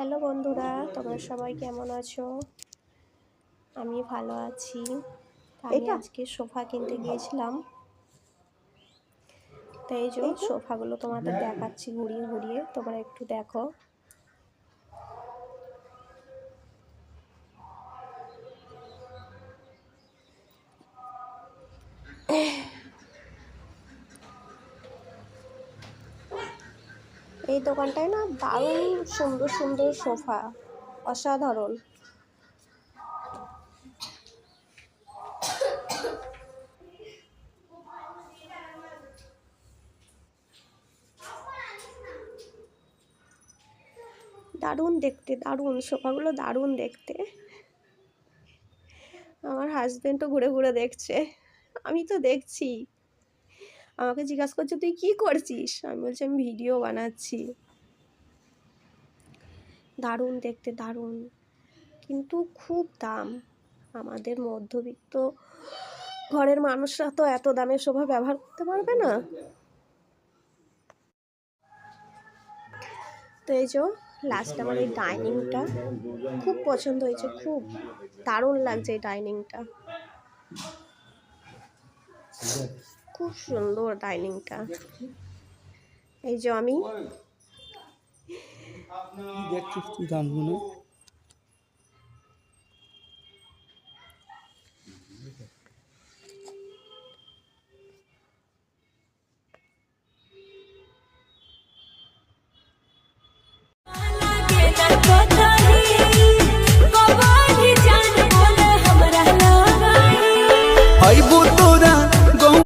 Hello বন্ধুরা, তোমরা সবাই কেমন আছো? আমি ভালো আছি। আমি আজকে সোফা কিনতে গিয়েছিলাম, তাই এই যে সোফাগুলো তোমাদের দেখাচ্ছি ঘুরিয়ে ঘুরিয়ে, তোমরা একটু দেখো। এই দোকানটায় না দারুণ সুন্দর সুন্দর সোফা, অসাধারণ। দারুণ দেখতে, দারুণ সোফাগুলো, দারুণ দেখতে। আমার হাজবেন্ডও ঘুরে ঘুরে দেখছে, আমি তো দেখছি। আমাকে জিজ্ঞাসা করছে তুই কি করছিস? আমি বলছি আমি ভিডিও বানাচ্ছি। দারুণ দেখতে, দারুণ, কিন্তু খুব দাম। আমাদের মধ্যবিত্ত ঘরের মানুষরা তো এত দামের সোফা ব্যবহার করতে পারবে না। তো এই যে লাস্ট আমার এই ডাইনিংটা খুব পছন্দ হয়েছে, খুব দারুণ লাগছে এই ডাইনিংটা, খুব সুন্দর ডাইনিংটা। এই যে আমি দেখছিস তুই দামগুলো, আইবো তো